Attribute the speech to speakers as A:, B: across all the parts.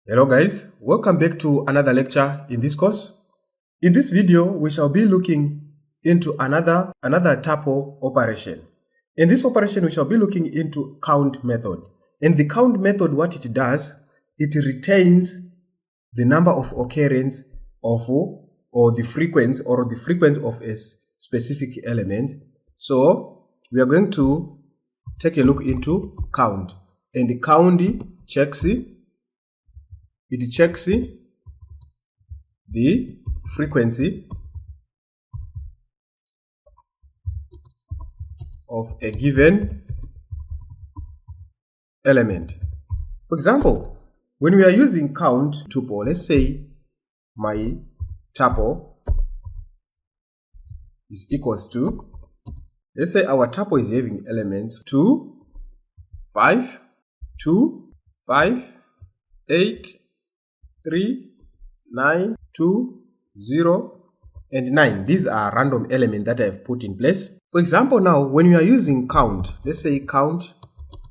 A: Hello guys, welcome back to another lecture in this course. In this video, we shall be looking into another tuple operation. In this operation, we shall be looking into count method. And the count method, what it does, it retains the number of occurrence of or the frequency of a specific element. So we are going to take a look into count. And the count checks the frequency of a given element. For example, when we are using count tuple, let's say my tuple is equals to, let's say our tuple is having elements 2, 5, 2, 5, 8, 3, 9, 2, 0, and 9. These are random elements that I have put in place. For example, now when we are using count, let's say count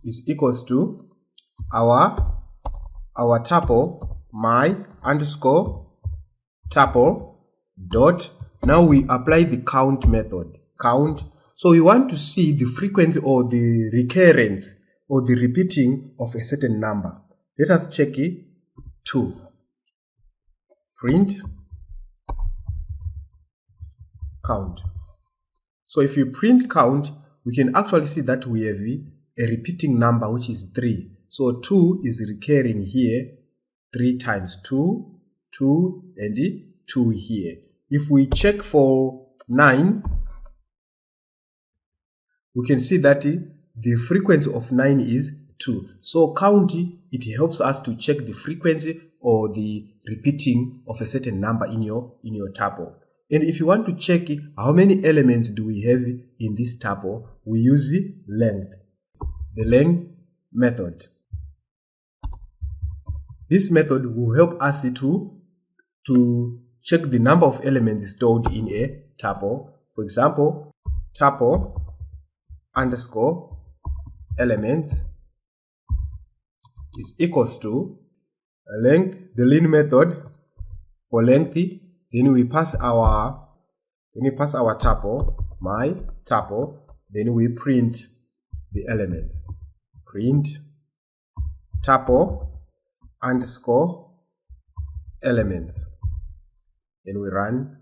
A: is equals to our tuple, my underscore tuple dot. Now we apply the count method. Count. So we want to see the frequency or the recurrence or the repeating of a certain number. Let us check it. 2. Print count. So if you print count, we can actually see that we have a repeating number, which is 3. So 2 is recurring here 3 times. 2, 2, and 2 here. If we check for 9, we can see that the frequency of 9 is 2. So count, it helps us to check the frequency or the repeating of a certain number in your tuple. And if you want to check how many elements do we have in this tuple, we use the length method. This method will help us to check the number of elements stored in a tuple. For example, tuple underscore elements is equals to length, the len method for length. Then we pass our tuple, my tuple. Then we print the elements. Print tuple underscore elements. Then we run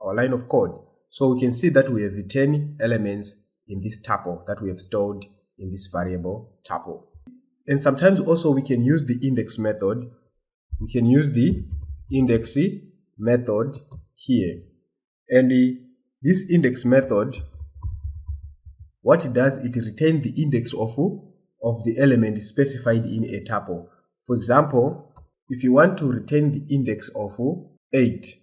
A: our line of code. So we can see that we have 10 elements in this tuple that we have stored in this variable tuple. And sometimes also we can use the index method. We can use the index method here. And this index method, what it does, it retains the index of the element specified in a tuple. For example, if you want to retain the index of 8,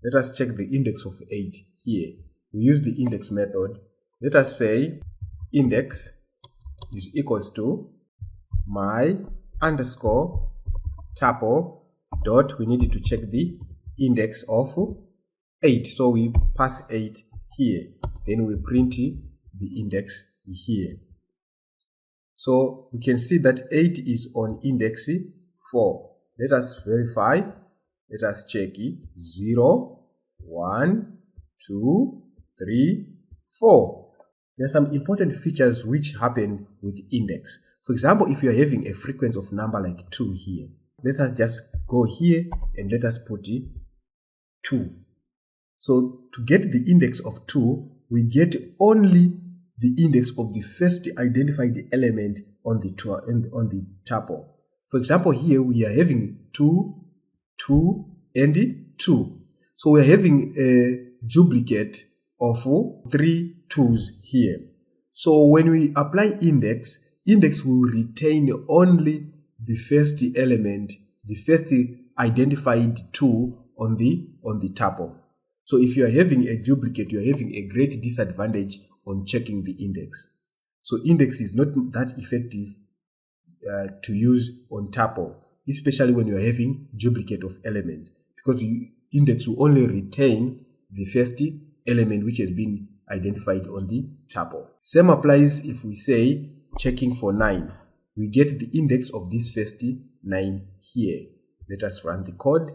A: let us check the index of 8 here. We use the index method. Let us say index is equals to my underscore tuple dot. We need to check the index of 8. So we pass 8 here. Then we print the index here. So we can see that 8 is on index 4. Let us verify. Let us check it. 0, 1, 2, 3, 4. There are some important features which happen with index. For example, if you are having a frequency of number like 2 here, let us just go here and let us put 2. So to get the index of 2, we get only the index of the first identified element on the tuple. For example, here we are having 2, 2, and 2. So we are having a duplicate of 3 2's here. So when we apply index will retain only the first element, the first identified 2 on the tuple. So if you are having a duplicate, you are having a great disadvantage on checking the index. So index is not that effective to use on tuple, especially when you are having duplicate of elements, because index will only retain the first element which has been identified on the tuple. Same applies if we say checking for 9. We get the index of this first 9 here. Let us run the code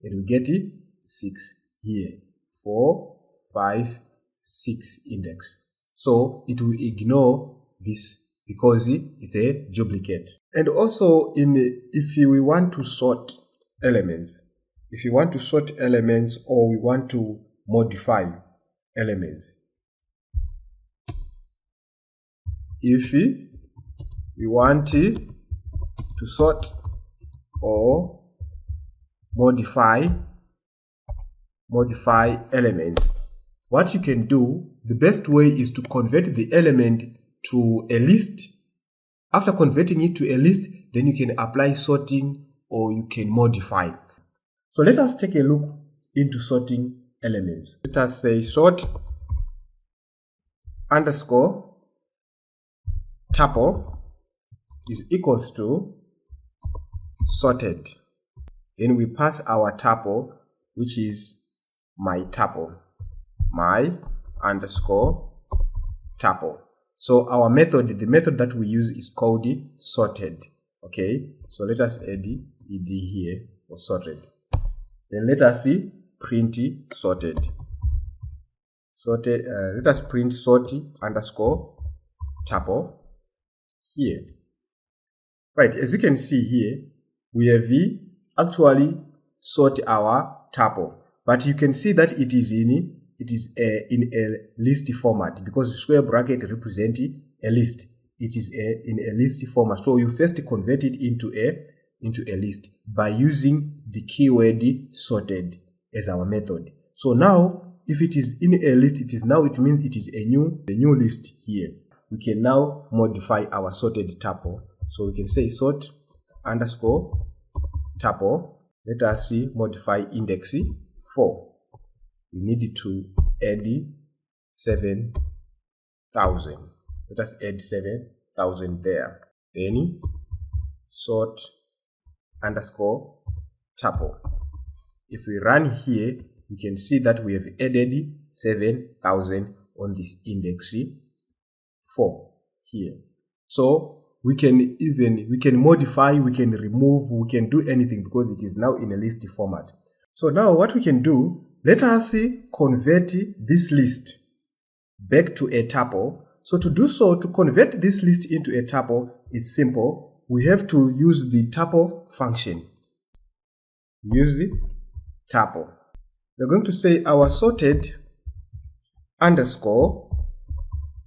A: and we get 6 here. 4, 5, 6 index. So it will ignore this because it's a duplicate. And also if we want to sort elements, or we want to modify elements, if we want to sort or modify elements, what you can do, the best way is to convert the element to a list. After converting it to a list, then you can apply sorting or you can modify. So let us take a look into sorting elements. Let us say sort underscore tuple is equals to sorted. Then we pass our tuple, which is my tuple, my underscore tuple. So our method, the method that we use is called sorted. Okay, so let us add ed here for sorted. Then let us see print sorted. Let us print sort underscore tuple here. Right, as you can see here, we have actually sort our tuple, but you can see that it is in a list format because the square bracket represents a list. It is in a list format. So you first convert it into a list by using the keyword sorted as our method. So now if it is in a list, it means it is a new list here. We can now modify our sorted tuple. So we can say sort underscore tuple. Let us see modify index 4. We need to add 7,000. Let us add 7,000 there. Then sort underscore tuple. If we run here, we can see that we have added 7,000 on this index 4 here. So we can modify, we can remove, we can do anything because it is now in a list format. So now what we can do, let us convert this list back to a tuple. So to do so, to convert this list into a tuple, it's simple. We have to use the tuple function. Use the tuple. We're going to say our sorted underscore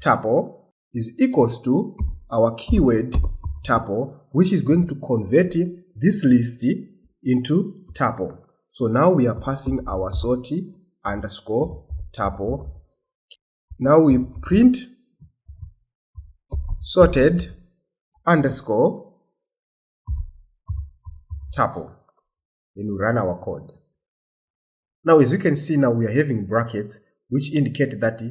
A: tuple is equals to our keyword tuple, which is going to convert this list into tuple. So now we are passing our sort underscore tuple. Now we print sorted underscore tuple. Then we run our code. Now as you can see, now we are having brackets which indicate that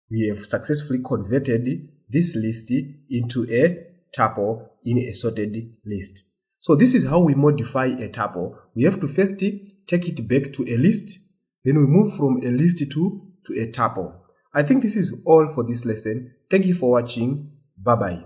A: we have successfully converted this list into a tuple in a sorted list. So this is how we modify a tuple. We have to first take it back to a list, then we move from a list to a tuple. I think this is all for this lesson. Thank you for watching. Bye bye.